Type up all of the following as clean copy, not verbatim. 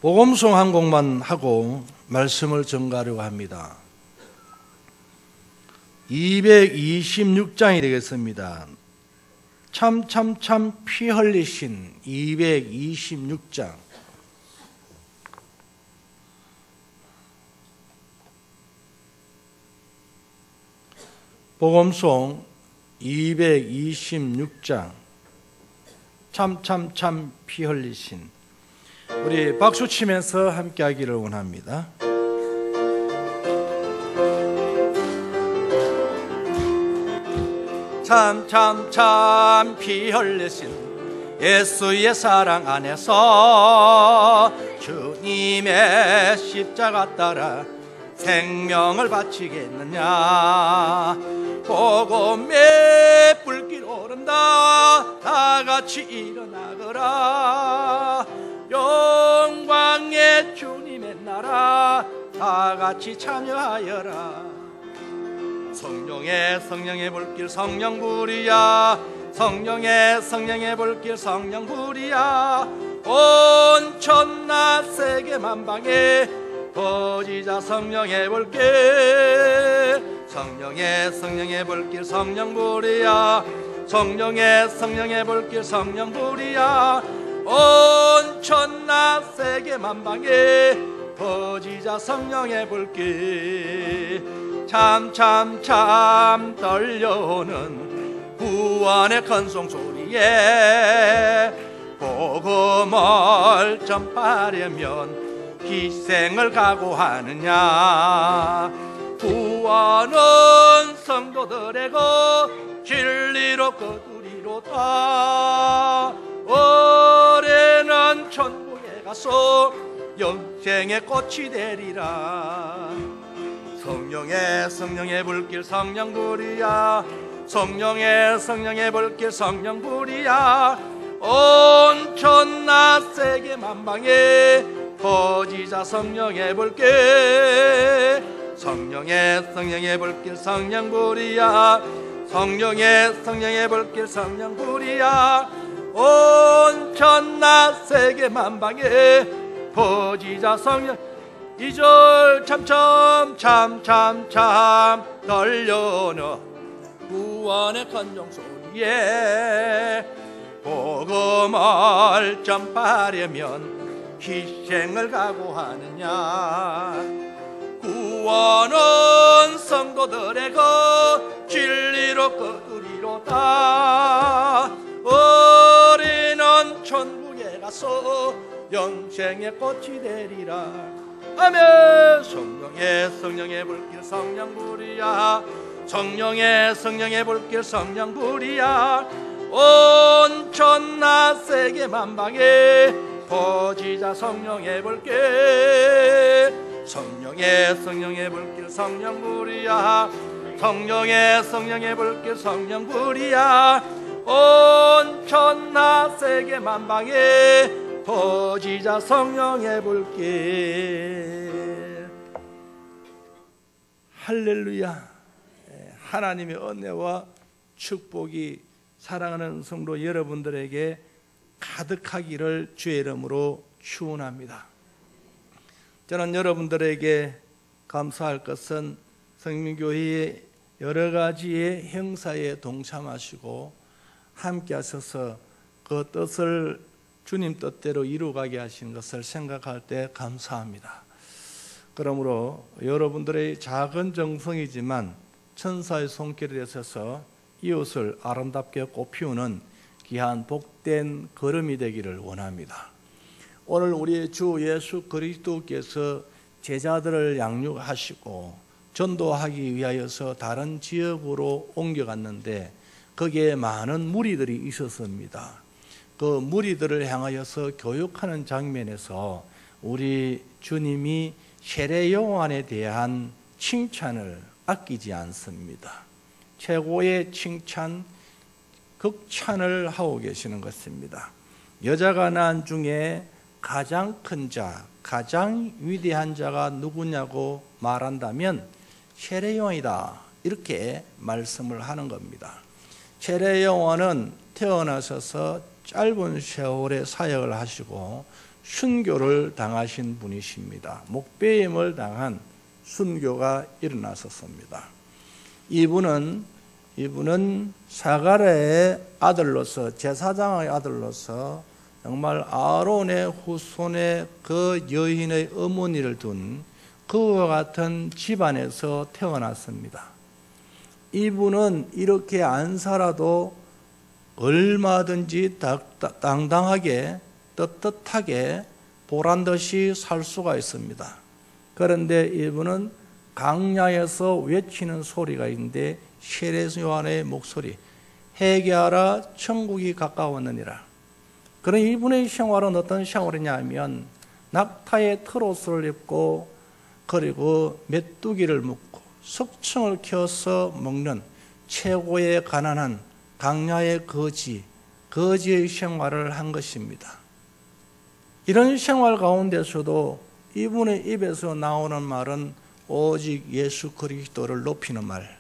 복음송 한 곡만 하고 말씀을 전가하려고 합니다. 226장이 되겠습니다. 참 피 흘리신 226장. 복음송 226장. 참 피 흘리신. 우리 박수 치면서 함께 하기를 원합니다. 참 피 흘리신 예수의 사랑 안에서 주님의 십자가 따라 생명을 바치겠느냐. 복음의 불길 오른다. 다같이 일어나거라. 영광의 주님의 나라 다같이 참여하여라. 성령의 불길 성령불이야. 성령의 불길 성령불이야. 온 천하 세계 만방에 퍼지자 성령의 불길. 성령의 불길 성령불이야. 성령의 불길 성령불이야. 온 천하 세계 만방에 퍼지자 성령의 불길. 참 떨려오는 구원의 큰 송소리에 복음을 전파하려면 희생을 각오하느냐. 구원은 성도들의 것 진리로 거두리로다. 올해는 천국에 가서 영생의 꽃이 되리라. 성령의 불길 성령불이야. 성령의 불길 성령불이야. 온 천하 세계 만방에 퍼지자 성령의 불길. 성령의 불길 성령불이야. 성령의 불길 성령불이야. 온 천하 세계 만방에 퍼지자 성령. 2절 참 떨려오는 구원의 큰 종소리에 복음을 전파하려면 희생을 각오하느냐. 구원은 성도들의 것 진리로 거두리로다. 우리는 천국에 가서 영생의 꽃이 되리라. 아멘. 성령의 불길 성령불이야. 성령의 불길 성령불이야. 온 천하 세계 만방에 퍼지자 성령의 불길. 성령의 불길 성령불이야. 성령의 불길 성령불이야. 온 천하 세계 만방에 퍼지자 성령의 불길. 할렐루야. 하나님의 은혜와 축복이 사랑하는 성도 여러분들에게 가득하기를 주의 이름으로 축원합니다. 저는 여러분들에게 감사할 것은 성민교회의 여러 가지의 행사에 동참하시고 함께 하셔서 그 뜻을 주님 뜻대로 이루어가게 하신 것을 생각할 때 감사합니다. 그러므로 여러분들의 작은 정성이지만 천사의 손길에 있어서 이웃을 아름답게 꽃피우는 귀한 복된 걸음이 되기를 원합니다. 오늘 우리 주 예수 그리스도께서 제자들을 양육하시고 전도하기 위하여서 다른 지역으로 옮겨갔는데 거기에 많은 무리들이 있었습니다. 그 무리들을 향하여서 교육하는 장면에서 우리 주님이 세례 요한에 대한 칭찬을 아끼지 않습니다. 최고의 칭찬, 극찬을 하고 계시는 것입니다. 여자가 낳은 중에 가장 큰 자, 가장 위대한 자가 누구냐고 말한다면 세례 요한이다, 이렇게 말씀을 하는 겁니다. 세례 요한은 태어나셔서 짧은 세월의 사역을 하시고 순교를 당하신 분이십니다. 목배임을 당한 순교가 일어났었습니다. 이분은 사가랴의 아들로서, 제사장의 아들로서 정말 아론의 후손의 그 여인의 어머니를 둔 그와 같은 집안에서 태어났습니다. 이분은 이렇게 안 살아도 얼마든지 당당하게 떳떳하게 보란듯이 살 수가 있습니다. 그런데 이분은 강야에서 외치는 소리가 있는데 세례요한의 목소리, 회개하라 천국이 가까웠느니라. 그런 이분의 생활은 어떤 생활이냐 하면 낙타의 트로스를 입고 그리고 메뚜기를 묶고 석청을 켜서 먹는 최고의 가난한 강야의 거지의 생활을 한 것입니다. 이런 생활 가운데서도 이분의 입에서 나오는 말은 오직 예수 그리스도를 높이는 말.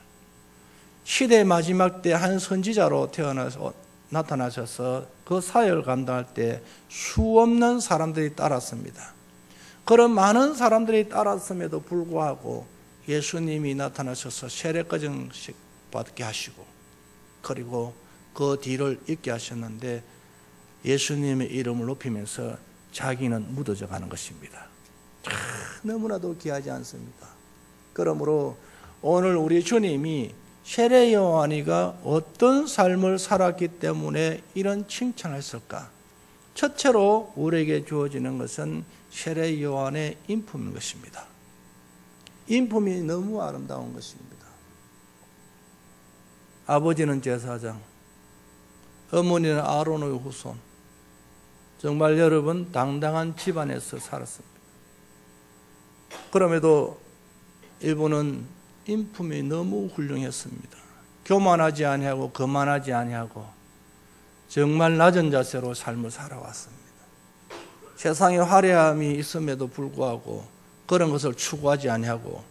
시대 마지막 때 한 선지자로 태어나서 나타나셔서 그 사역을 감당할 때 수없는 사람들이 따랐습니다. 그런 많은 사람들이 따랐음에도 불구하고 예수님이 나타나셔서 세례과정식 받게 하시고 그리고 그 뒤를 잇게 하셨는데 예수님의 이름을 높이면서 자기는 묻어져 가는 것입니다. 너무나도 귀하지 않습니까? 그러므로 오늘 우리 주님이 세례 요한이가 어떤 삶을 살았기 때문에 이런 칭찬을 했을까? 첫째로 우리에게 주어지는 것은 세례 요한의 인품인 것입니다. 인품이 너무 아름다운 것입니다. 아버지는 제사장, 어머니는 아론의 후손. 정말 여러분 당당한 집안에서 살았습니다. 그럼에도 이분은 인품이 너무 훌륭했습니다. 교만하지 아니하고 거만하지 아니하고 정말 낮은 자세로 삶을 살아왔습니다. 세상에 화려함이 있음에도 불구하고 그런 것을 추구하지 아니하고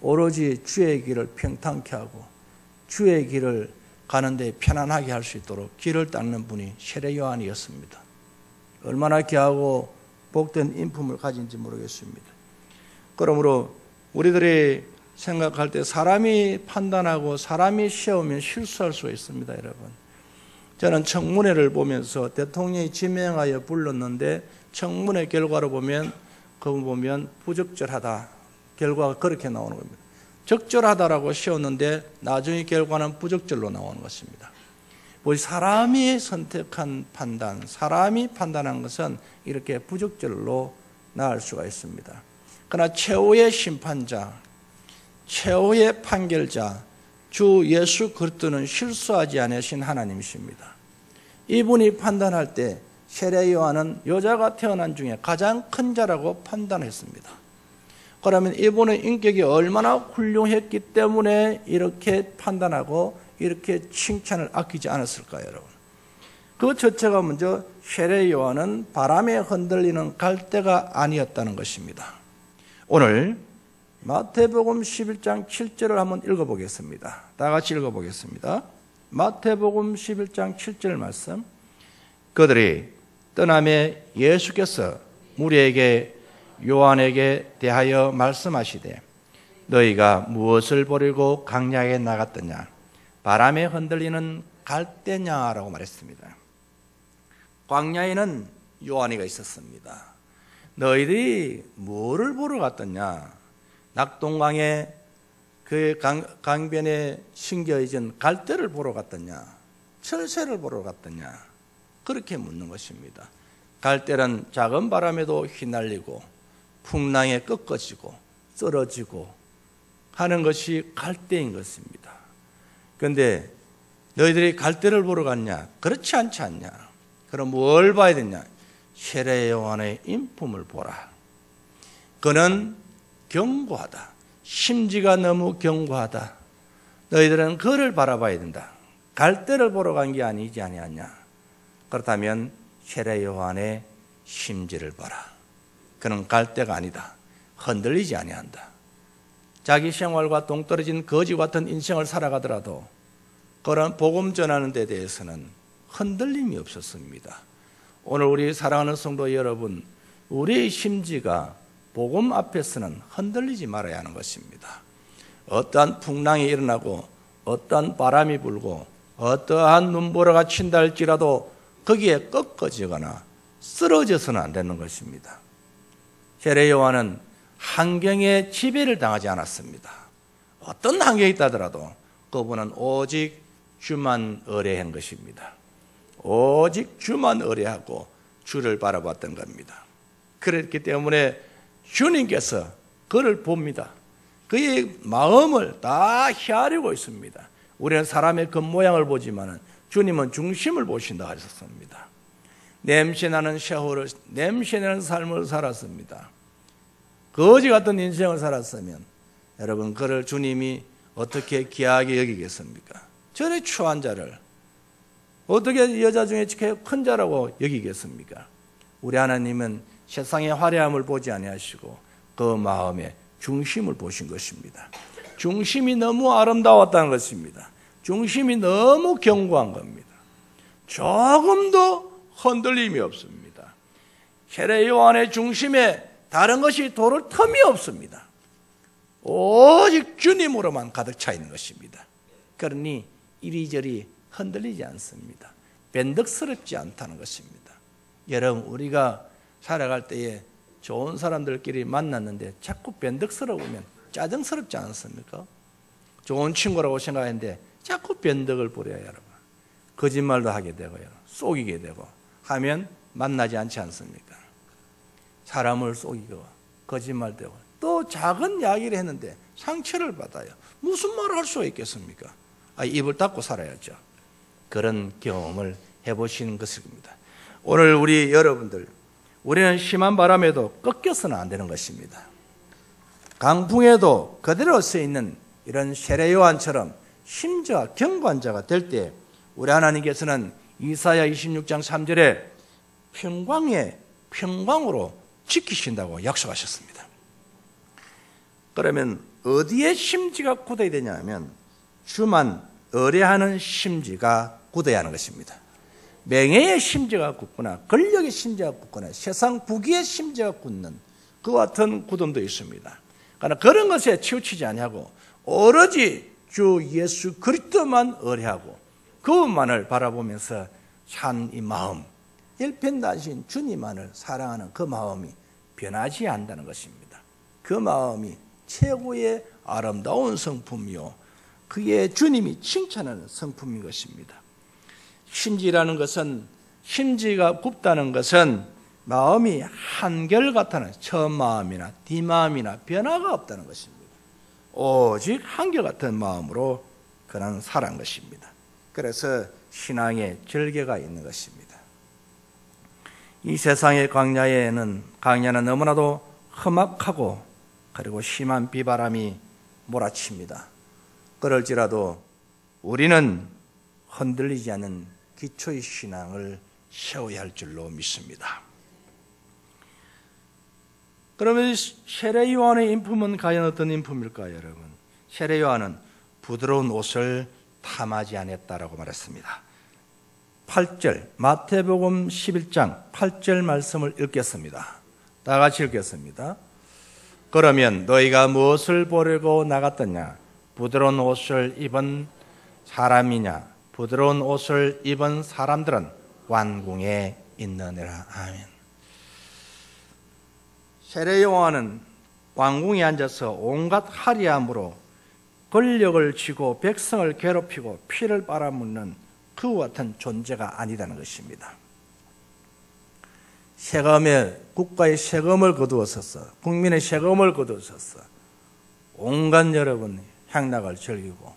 오로지 주의 길을 평탄케 하고 주의 길을 가는데 편안하게 할 수 있도록 길을 닦는 분이 세례 요한이었습니다. 얼마나 귀하고 복된 인품을 가진지 모르겠습니다. 그러므로 우리들이 생각할 때 사람이 판단하고 사람이 시험하면 실수할 수 있습니다, 여러분. 저는 청문회를 보면서 대통령이 지명하여 불렀는데 청문회 결과로 보면 그거 보면 부적절하다. 결과가 그렇게 나오는 겁니다. 적절하다라고 씌웠는데 나중에 결과는 부적절로 나오는 것입니다. 사람이 선택한 판단, 사람이 판단한 것은 이렇게 부적절로 나올 수가 있습니다. 그러나 최후의 심판자, 최후의 판결자, 주 예수 그리스도는 실수하지 않으신 하나님이십니다. 이분이 판단할 때 세례 요한은 여자가 태어난 중에 가장 큰 자라고 판단했습니다. 그러면 이분의 인격이 얼마나 훌륭했기 때문에 이렇게 판단하고 이렇게 칭찬을 아끼지 않았을까요, 여러분? 그 첫째가 먼저 세례 요한은 바람에 흔들리는 갈대가 아니었다는 것입니다. 오늘 마태복음 11장 7절을 한번 읽어보겠습니다. 다 같이 읽어보겠습니다. 마태복음 11장 7절 말씀. 그들이 떠나매 예수께서 무리에게 요한에게 대하여 말씀하시되 너희가 무엇을 보려고 강야에 나갔더냐? 바람에 흔들리는 갈대냐라고 말했습니다. 광야에는 요한이가 있었습니다. 너희들이 뭐를 보러 갔더냐? 낙동강에 그 강변에 심겨진 갈대를 보러 갔더냐? 철새를 보러 갔더냐? 그렇게 묻는 것입니다. 갈대는 작은 바람에도 휘날리고 풍랑에 꺾어지고 쓰러지고 하는 것이 갈대인 것입니다. 그런데 너희들이 갈대를 보러 갔냐? 그렇지 않지 않냐? 그럼 뭘 봐야 되냐? 세례 요한의 인품을 보라. 그는 견고하다. 심지가 너무 견고하다. 너희들은 그를 바라봐야 된다. 갈대를 보러 간 게 아니지 아니하냐? 그렇다면 세례 요한의 심지를 봐라. 그는 갈대가 아니다. 흔들리지 아니한다. 자기 생활과 동떨어진 거지 같은 인생을 살아가더라도 그런 복음 전하는 데 대해서는 흔들림이 없었습니다. 오늘 우리 사랑하는 성도 여러분, 우리의 심지가 복음 앞에서는 흔들리지 말아야 하는 것입니다. 어떠한 풍랑이 일어나고 어떠한 바람이 불고 어떠한 눈보라가 친다 할지라도 거기에 꺾어지거나 쓰러져서는 안 되는 것입니다. 세례 요한은 환경에 지배를 당하지 않았습니다. 어떤 환경이 있다더라도 그분은 오직 주만 의뢰한 것입니다. 오직 주만 의뢰하고 주를 바라봤던 겁니다. 그렇기 때문에 주님께서 그를 봅니다. 그의 마음을 다 헤아리고 있습니다. 우리는 사람의 겉모양을 보지만 주님은 중심을 보신다 하셨습니다. 냄새나는 샤워를, 냄새나는 삶을 살았습니다. 거지 같은 인생을 살았으면 여러분, 그를 주님이 어떻게 귀하게 여기겠습니까? 저리 추한 자를 어떻게 여자 중에 큰 자라고 여기겠습니까? 우리 하나님은 세상의 화려함을 보지 아니하시고 그 마음의 중심을 보신 것입니다. 중심이 너무 아름다웠다는 것입니다. 중심이 너무 견고한 겁니다. 조금도 흔들림이 없습니다. 세례 요한의 중심에 다른 것이 도를 틈이 없습니다. 오직 주님으로만 가득 차 있는 것입니다. 그러니 이리저리 흔들리지 않습니다. 변덕스럽지 않다는 것입니다. 여러분, 우리가 살아갈 때에 좋은 사람들끼리 만났는데 자꾸 변덕스러우면 짜증스럽지 않습니까? 좋은 친구라고 생각했는데 자꾸 변덕을 부려요, 여러분. 거짓말도 하게 되고요, 속이게 되고 하면 만나지 않지 않습니까? 사람을 속이고 거짓말되고 또 작은 이야기를 했는데 상처를 받아요. 무슨 말을 할 수가 있겠습니까? 입을 닫고 살아야죠. 그런 경험을 해보시는 것입니다. 오늘 우리 여러분들, 우리는 심한 바람에도 꺾여서는 안 되는 것입니다. 강풍에도 그대로 서 있는 이런 세례 요한처럼 심지어 견고한 자가 될 때 우리 하나님께서는 이사야 26장 3절에 평강으로 지키신다고 약속하셨습니다. 그러면 어디에 심지가 굳어야 되냐 하면 주만 의뢰하는 심지가 굳어야 하는 것입니다. 명예의 심지가 굳거나 권력의 심지가 굳거나 세상 부귀의 심지가 굳는 그 같은 굳음도 있습니다. 그러나 그런 것에 치우치지 아니하고 오로지 주 예수 그리스도만 의뢰하고 그분만을 바라보면서 산 이 마음, 일편단신 주님만을 사랑하는 그 마음이 변하지 않는다는 것입니다. 그 마음이 최고의 아름다운 성품이요, 그게 주님이 칭찬하는 성품인 것입니다. 심지라는 것은, 심지가 굽다는 것은 마음이 한결같다는, 첫 마음이나 뒷마음이나 변화가 없다는 것입니다. 오직 한결같은 마음으로 그는 살아간 것입니다. 그래서 신앙에 절개가 있는 것입니다. 이 세상의 광야는 너무나도 험악하고 그리고 심한 비바람이 몰아칩니다. 그럴지라도 우리는 흔들리지 않는 기초의 신앙을 세워야 할 줄로 믿습니다. 그러면 세례 요한의 인품은 과연 어떤 인품일까요, 여러분? 세례 요한은 부드러운 옷을 탐하지 않았다라고 말했습니다. 8절, 마태복음 11장 8절 말씀을 읽겠습니다. 다 같이 읽겠습니다. 그러면 너희가 무엇을 보려고 나갔더냐? 부드러운 옷을 입은 사람이냐? 부드러운 옷을 입은 사람들은 왕궁에 있느니라. 아멘. 세례 요한은 왕궁에 앉아서 온갖 화려함으로 권력을 쥐고 백성을 괴롭히고 피를 빨아먹는 그와 같은 존재가 아니라는 것입니다. 국가의 세금을 거두었었어. 국민의 세금을 거두었었어. 온갖 여러분 향락을 즐기고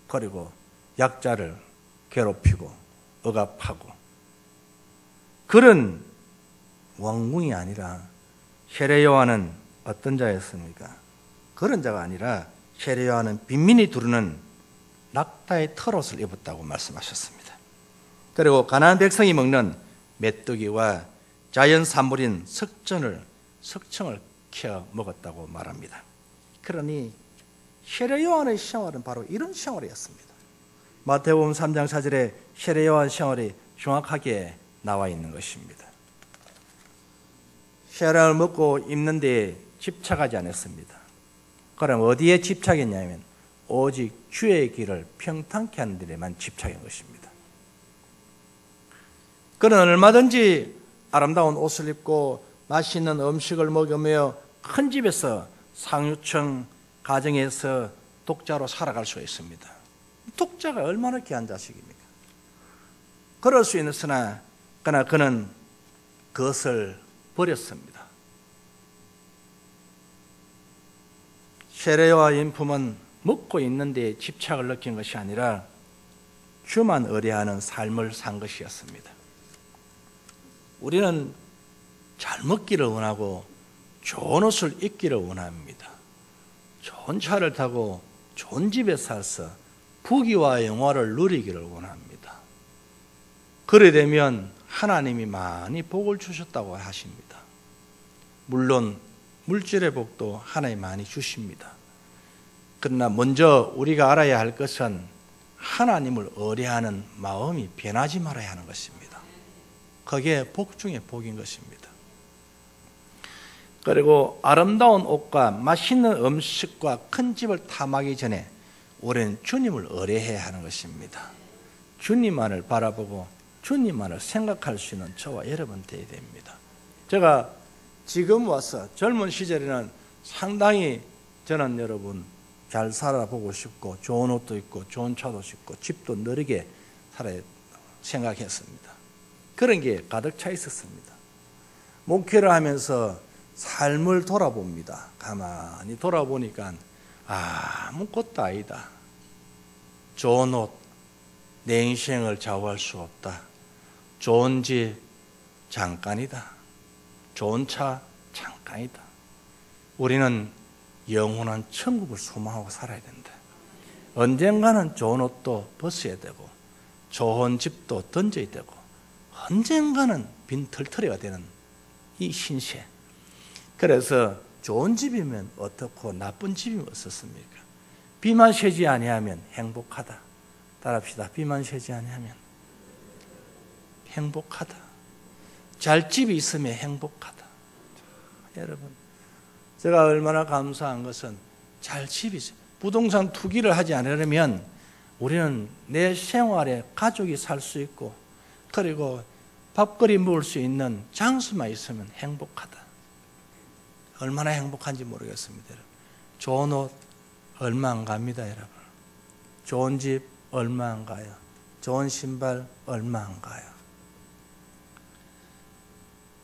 그리고 약자를 괴롭히고 억압하고 그런 왕궁이 아니라 세례 요한은 어떤 자였습니까? 그런 자가 아니라 세례 요한은 빈민이 두르는 낙타의 털옷을 입었다고 말씀하셨습니다. 그리고 가나안 백성이 먹는 메뚜기와 자연 산물인 석청을 캐어 먹었다고 말합니다. 그러니 세례 요한의 생활은 바로 이런 생활이었습니다. 마태복음 3장 4절에 세례 요한 생활이 정확하게 나와 있는 것입니다. 세례를 먹고 입는 데에 집착하지 않았습니다. 그럼 어디에 집착했냐면 오직 주의 길을 평탄케 하는 데에만 집착한 것입니다. 그는 얼마든지 아름다운 옷을 입고 맛있는 음식을 먹으며 큰 집에서 상류층 가정에서 독자로 살아갈 수 있습니다. 독자가 얼마나 귀한 자식입니까? 그럴 수 있으나 그러나 그는 그것을 버렸습니다. 세례와 인품은 먹고 있는 데 집착을 느낀 것이 아니라 주만 의뢰하는 삶을 산 것이었습니다. 우리는 잘 먹기를 원하고 좋은 옷을 입기를 원합니다. 좋은 차를 타고 좋은 집에 살서 부귀와 영화를 누리기를 원합니다. 그래 되면 하나님이 많이 복을 주셨다고 하십니다. 물론 물질의 복도 하나님 많이 주십니다. 그러나 먼저 우리가 알아야 할 것은 하나님을 의뢰하는 마음이 변하지 말아야 하는 것입니다. 그게 복 중에 복인 것입니다. 그리고 아름다운 옷과 맛있는 음식과 큰 집을 탐하기 전에 우리는 주님을 의뢰해야 하는 것입니다. 주님만을 바라보고 주님만을 생각할 수 있는 저와 여러분 되어야 됩니다. 제가 지금 와서 젊은 시절에는 상당히 저는 여러분 잘 살아보고 싶고 좋은 옷도 입고 좋은 차도 입고 집도 느리게 살아야 생각했습니다. 그런 게 가득 차 있었습니다. 목회를 하면서 삶을 돌아봅니다. 가만히 돌아보니까 아무것도 아니다. 좋은 옷, 내 인생을 좌우할 수 없다. 좋은 집, 잠깐이다. 좋은 차, 잠깐이다. 우리는 영원한 천국을 소망하고 살아야 된다. 언젠가는 좋은 옷도 벗어야 되고 좋은 집도 던져야 되고 언젠가는 빈털터리가 되는 이 신세. 그래서 좋은 집이면 어떻고 나쁜 집이면 어떻습니까? 비만 세지 아니하면 행복하다. 따라합시다. 비만 세지 아니하면 행복하다. 잘 집이 있으면 행복하다. 여러분, 제가 얼마나 감사한 것은 잘 집이 있어요. 부동산 투기를 하지 않으려면 우리는 내 생활에 가족이 살 수 있고 그리고 밥거리 먹을 수 있는 장소만 있으면 행복하다. 얼마나 행복한지 모르겠습니다. 여러분. 좋은 옷 얼마 안 갑니다. 여러분. 좋은 집 얼마 안 가요. 좋은 신발 얼마 안 가요.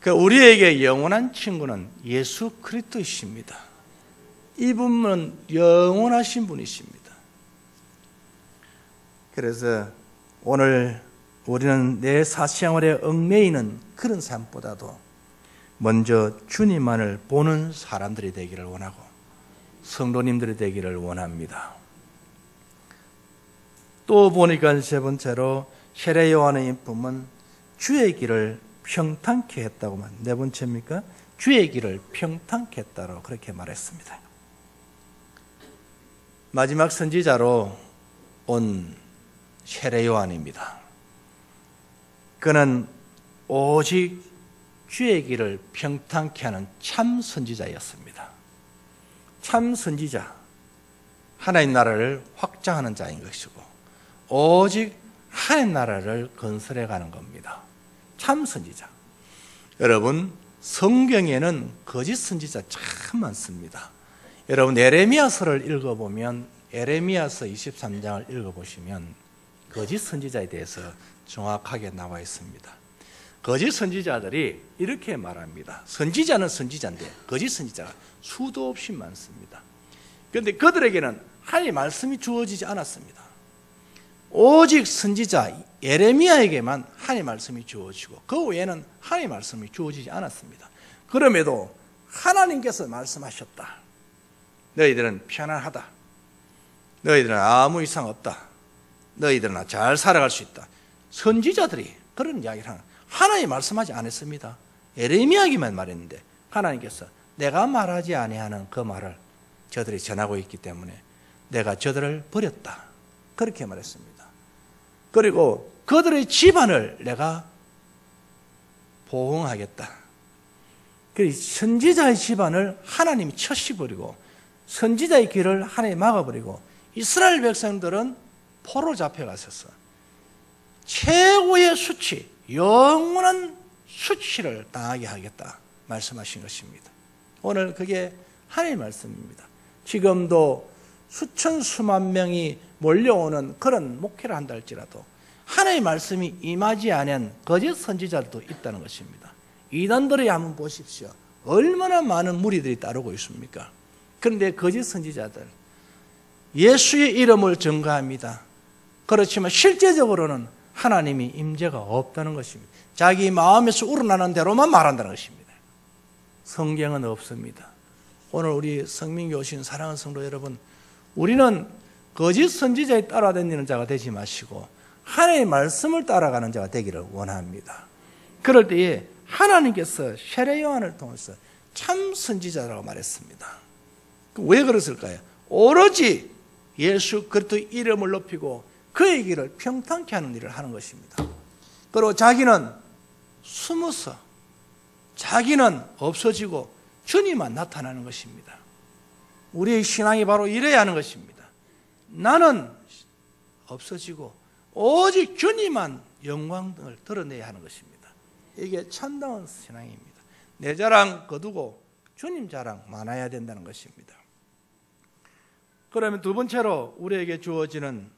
우리에게 영원한 친구는 예수 그리스도이십니다. 이분은 영원하신 분이십니다. 그래서 오늘 우리는 내 사생활에 얽매이는 그런 삶보다도 먼저 주님만을 보는 사람들이 되기를 원하고 성도님들이 되기를 원합니다. 또 보니까 세 번째로 세례 요한의 인품은 주의 길을 평탄케 했다고만. 네 번째입니까? 주의 길을 평탄케 했다고 그렇게 말했습니다. 마지막 선지자로 온 세례 요한입니다. 그는 오직 주의 길을 평탄케 하는 참 선지자였습니다. 참 선지자, 하나님 나라를 확장하는 자인 것이고 오직 하나님 나라를 건설해 가는 겁니다. 참 선지자. 여러분, 성경에는 거짓 선지자 참 많습니다. 여러분, 에레미야서를 읽어보면 에레미야서 23장을 읽어보시면 거짓 선지자에 대해서 정확하게 나와 있습니다. 거짓 선지자들이 이렇게 말합니다. 선지자는 선지자인데 거짓 선지자가 수도 없이 많습니다. 그런데 그들에게는 하나님의 말씀이 주어지지 않았습니다. 오직 선지자 예레미야에게만 하나님의 말씀이 주어지고 그 외에는 하나님의 말씀이 주어지지 않았습니다. 그럼에도 하나님께서 말씀하셨다. 너희들은 편안하다. 너희들은 아무 이상 없다. 너희들은 잘 살아갈 수 있다. 선지자들이 그런 이야기를 하는, 하나님이 말씀하지 않았습니다. 예레미야에게만 말했는데 하나님께서 내가 말하지 아니하는 그 말을 저들이 전하고 있기 때문에 내가 저들을 버렸다. 그렇게 말했습니다. 그리고 그들의 집안을 내가 보호하겠다. 그 선지자의 집안을 하나님이 쳐시버리고 선지자의 길을 하나님이 막아버리고 이스라엘 백성들은 포로 잡혀갔었어. 최고의 수치, 영원한 수치를 당하게 하겠다 말씀하신 것입니다. 오늘 그게 하나님의 말씀입니다. 지금도 수천 수만 명이 몰려오는 그런 목회를 한다 할지라도 하나님의 말씀이 임하지 않은 거짓 선지자들도 있다는 것입니다. 이단들이 한번 보십시오. 얼마나 많은 무리들이 따르고 있습니까? 그런데 거짓 선지자들 예수의 이름을 증거합니다. 그렇지만 실제적으로는 하나님이 임재가 없다는 것입니다. 자기 마음에서 우러나는 대로만 말한다는 것입니다. 성경은 없습니다. 오늘 우리 성민교회 오신 사랑하는 성도 여러분, 우리는 거짓 선지자에 따라다니는 자가 되지 마시고 하나님의 말씀을 따라가는 자가 되기를 원합니다. 그럴 때에 하나님께서 세례 요한을 통해서 참 선지자라고 말했습니다. 왜 그랬을까요? 오로지 예수 그리스도의 이름을 높이고 그의 길을 평탄케 하는 일을 하는 것입니다. 그리고 자기는 숨어서 자기는 없어지고 주님만 나타나는 것입니다. 우리의 신앙이 바로 이래야 하는 것입니다. 나는 없어지고 오직 주님만 영광을 드러내야 하는 것입니다. 이게 참다운 신앙입니다. 내 자랑 거두고 주님 자랑 많아야 된다는 것입니다. 그러면 두 번째로 우리에게 주어지는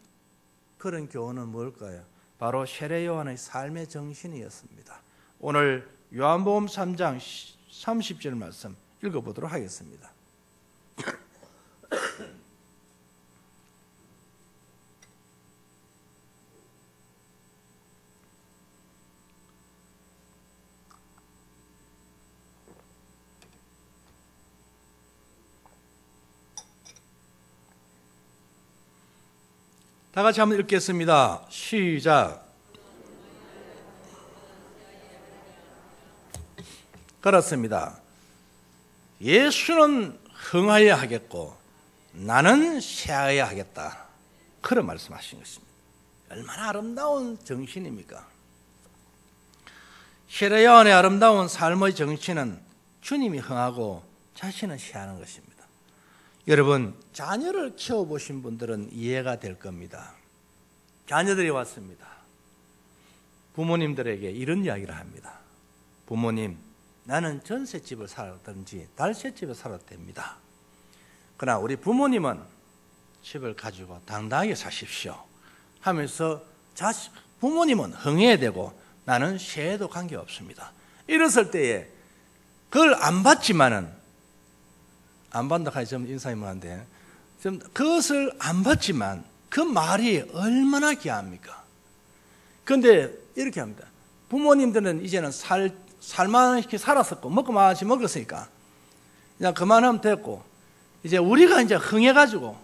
그런 교훈은 뭘까요? 바로 세례 요한의 삶의 정신이었습니다. 오늘 요한복음 3장 30절 말씀 읽어보도록 하겠습니다. 다 같이 한번 읽겠습니다. 시작. 그렇습니다. 예수는 흥하여야 하겠고 나는 쇠하여야 하겠다. 그런 말씀하신 것입니다. 얼마나 아름다운 정신입니까? 세례 요한의 아름다운 삶의 정신은 주님이 흥하고 자신은 쇠하는 것입니다. 여러분, 자녀를 키워보신 분들은 이해가 될 겁니다. 자녀들이 왔습니다. 부모님들에게 이런 이야기를 합니다. 부모님, 나는 전셋집을 살았든지 달셋집을 살아도 됩니다. 그러나 우리 부모님은 집을 가지고 당당하게 사십시오 하면서 부모님은 흥해야 되고 나는 쇠해도 관계없습니다. 이랬을 때에 그걸 안 받지만은 안 받는다 하니 좀 인상이 뭐한데 좀 그것을 안 받지만 그 말이 얼마나 귀합니까? 그런데 이렇게 합니다. 부모님들은 이제는 살만하게 살았었고 먹고 많이 먹었으니까 그냥 그만하면 됐고 이제 우리가 이제 흥해가지고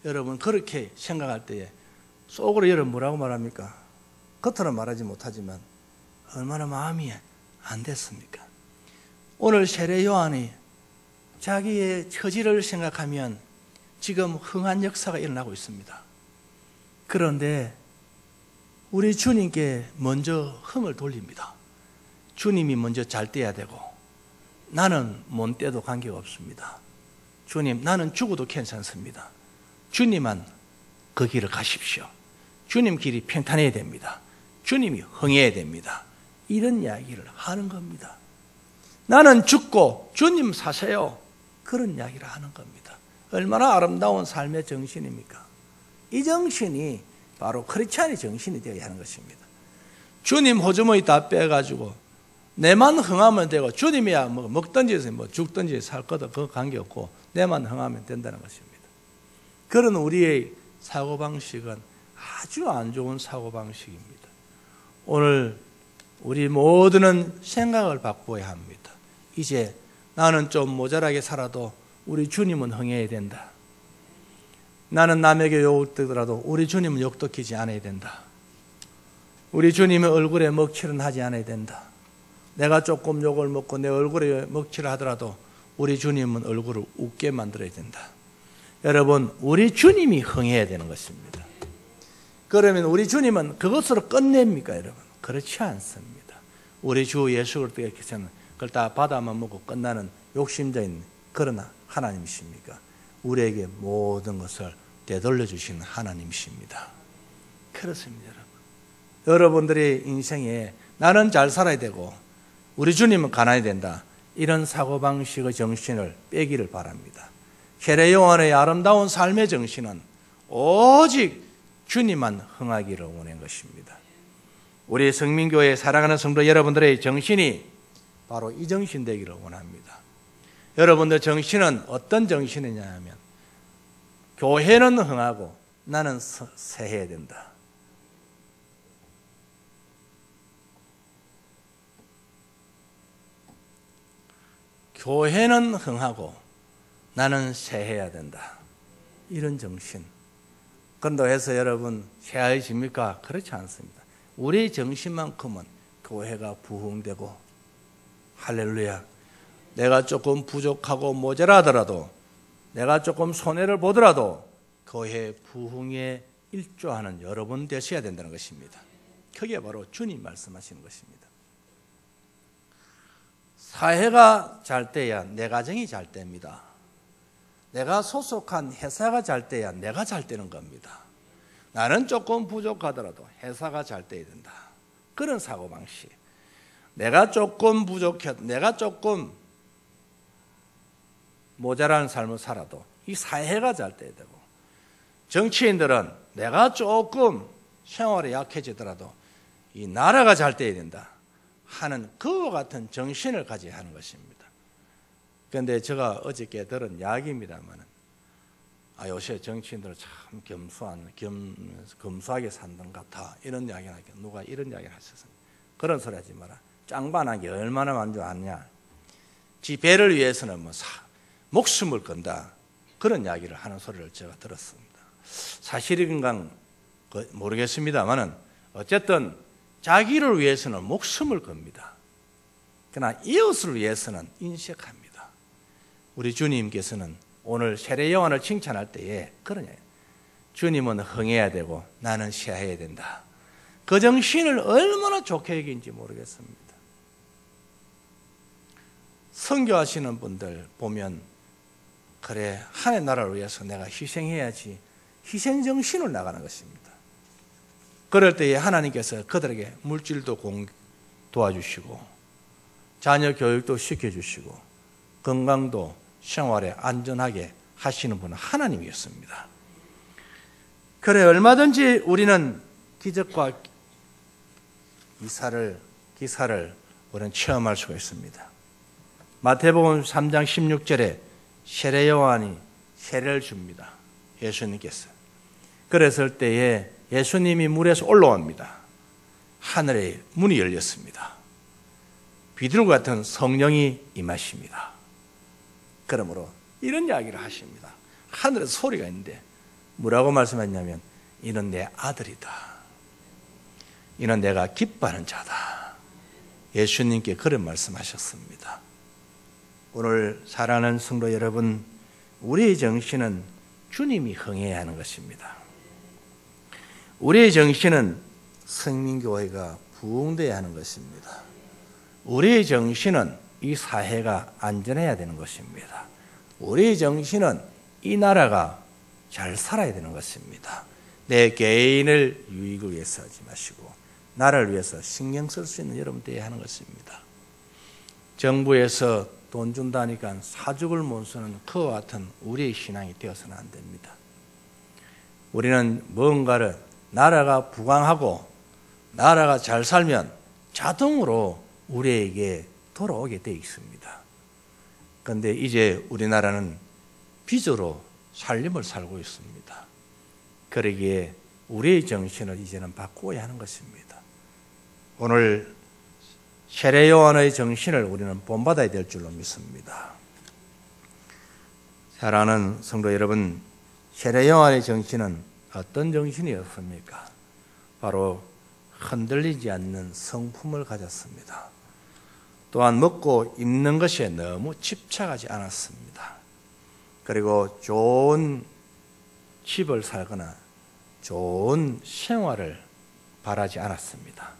여러분 그렇게 생각할 때에 속으로 여러분 뭐라고 말합니까? 겉으로 말하지 못하지만 얼마나 마음이 안 됐습니까? 오늘 세례 요한이 자기의 처지를 생각하면 지금 흥한 역사가 일어나고 있습니다. 그런데 우리 주님께 먼저 흥을 돌립니다. 주님이 먼저 잘 떼야 되고 나는 못 떼도 관계가 없습니다. 주님, 나는 죽어도 괜찮습니다. 주님만 그 길을 가십시오. 주님 길이 평탄해야 됩니다. 주님이 흥해야 됩니다. 이런 이야기를 하는 겁니다. 나는 죽고 주님 사세요. 그런 이야기를 하는 겁니다. 얼마나 아름다운 삶의 정신입니까? 이 정신이 바로 크리스찬의 정신이 되어야 하는 것입니다. 주님 호주머니 다 빼가지고 내만 흥하면 되고 주님이야 뭐 먹든지 뭐 죽든지 살 거다 그거 관계없고 내만 흥하면 된다는 것입니다. 그런 우리의 사고방식은 아주 안 좋은 사고방식입니다. 오늘 우리 모두는 생각을 바꿔야 합니다. 이제 나는 좀 모자라게 살아도 우리 주님은 흥해야 된다. 나는 남에게 욕되더라도 우리 주님은 욕독히지 않아야 된다. 우리 주님의 얼굴에 먹칠은 하지 않아야 된다. 내가 조금 욕을 먹고 내 얼굴에 먹칠을 하더라도 우리 주님은 얼굴을 웃게 만들어야 된다. 여러분, 우리 주님이 흥해야 되는 것입니다. 그러면 우리 주님은 그것으로 끝냅니까, 여러분? 그렇지 않습니다. 우리 주 예수 그리스도께서는 그걸 다 받아만 먹고 끝나는 욕심자인 그런 하나님이십니까? 우리에게 모든 것을 되돌려 주시는 하나님이십니다. 그렇습니다, 여러분. 여러분들의 인생에 나는 잘 살아야 되고 우리 주님은 가난해야 된다, 이런 사고방식의 정신을 빼기를 바랍니다. 세례 요한의 아름다운 삶의 정신은 오직 주님만 흥하기를 원한 것입니다. 우리 성민교회 사랑하는 성도 여러분들의 정신이 바로 이 정신 되기를 원합니다. 여러분들 정신은 어떤 정신이냐 하면 교회는 흥하고 나는 세해야 된다. 교회는 흥하고 나는 세해야 된다. 이런 정신. 그런다고 해서 여러분 세해집니까? 그렇지 않습니다. 우리 정신만큼은 교회가 부흥되고, 할렐루야, 내가 조금 부족하고 모자라더라도, 내가 조금 손해를 보더라도 교회 부흥에 일조하는 여러분 되셔야 된다는 것입니다. 그게 바로 주님 말씀하시는 것입니다. 사회가 잘 돼야 내 가정이 잘 됩니다. 내가 소속한 회사가 잘 돼야 내가 잘 되는 겁니다. 나는 조금 부족하더라도 회사가 잘 돼야 된다. 그런 사고방식. 내가 조금 부족해, 내가 조금 모자란 삶을 살아도 이 사회가 잘 돼야 되고, 정치인들은 내가 조금 생활에 약해지더라도 이 나라가 잘 돼야 된다 하는 그와 같은 정신을 가져야 하는 것입니다. 그런데 제가 어저께 들은 이야기입니다만, 요새 정치인들 참 검소하게 산던 것 같아, 이런 이야기를 하니까 누가 이런 이야기를 하셨습니다. 그런 소리 하지 마라. 짱반한 게 얼마나 만족하느냐. 지 배를 위해서는 목숨을 건다. 그런 이야기를 하는 소리를 제가 들었습니다. 사실인가 모르겠습니다만은 어쨌든 자기를 위해서는 목숨을 겁니다. 그러나 이웃을 위해서는 인색합니다. 우리 주님께서는 오늘 세례 요한을 칭찬할 때에 그러냐, 주님은 흥해야 되고 나는 세해야 된다. 그 정신을 얼마나 좋게 여긴지 모르겠습니다. 선교하시는 분들 보면, 그래, 하나님 나라를 위해서 내가 희생해야지, 희생정신을 나가는 것입니다. 그럴 때에 하나님께서 그들에게 물질도 도와주시고, 자녀 교육도 시켜주시고, 건강도 생활에 안전하게 하시는 분은 하나님이었습니다. 그래, 얼마든지 우리는 기적과 기사를 우리는 체험할 수가 있습니다. 마태복음 3장 16절에 세례 요한이 세례를 줍니다. 예수님께서. 그랬을 때에 예수님이 물에서 올라옵니다. 하늘의 문이 열렸습니다. 비둘기 같은 성령이 임하십니다. 그러므로 이런 이야기를 하십니다. 하늘에서 소리가 있는데 뭐라고 말씀했냐면, 이는 내 아들이다. 이는 내가 기뻐하는 자다. 예수님께 그런 말씀하셨습니다. 오늘 사랑하는 성도 여러분, 우리의 정신은 주님이 흥해야 하는 것입니다. 우리의 정신은 성민교회가 부흥되어야 하는 것입니다. 우리의 정신은 이 사회가 안전해야 되는 것입니다. 우리의 정신은 이 나라가 잘 살아야 되는 것입니다. 내 개인을 유익을 위해서 하지 마시고 나라를 위해서 신경 쓸 수 있는 여러분 되어야 하는 것입니다. 정부에서 돈 준다니까 사죽을 못 쓰는 그와 같은 우리의 신앙이 되어서는 안 됩니다. 우리는 뭔가를, 나라가 부강하고 나라가 잘 살면 자동으로 우리에게 돌아오게 되어 있습니다. 그런데 이제 우리나라는 빚으로 살림을 살고 있습니다. 그러기에 우리의 정신을 이제는 바꾸어야 하는 것입니다. 오늘 세례 요한의 정신을 우리는 본받아야 될 줄로 믿습니다. 사랑하는 성도 여러분, 세례 요한의 정신은 어떤 정신이었습니까? 바로 흔들리지 않는 성품을 가졌습니다. 또한 먹고 입는 것에 너무 집착하지 않았습니다. 그리고 좋은 집을 살거나 좋은 생활을 바라지 않았습니다.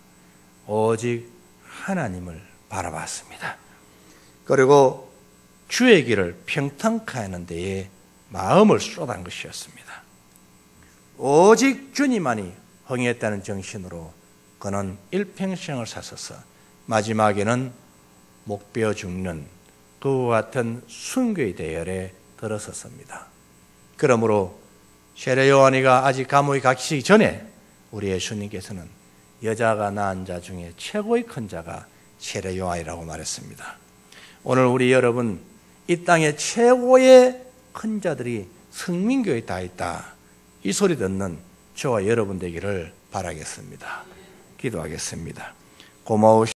오직 하나님을 바라봤습니다. 그리고 주의 길을 평탄케 하는 데에 마음을 쏟아한 것이었습니다. 오직 주님만이 흥했다는 정신으로 그는 일평생을 사셔서 마지막에는 목베어 죽는 그와 같은 순교의 대열에 들어섰습니다. 그러므로 세례 요한이가 아직 감옥에 가기 전에 우리 예수님께서는 여자가 낳은 자 중에 최고의 큰 자가 세례 요한이라고 말했습니다. 오늘 우리 여러분, 이 땅에 최고의 큰 자들이 성민교에 다 있다, 이 소리 듣는 저와 여러분 되기를 바라겠습니다. 기도하겠습니다. 고마우신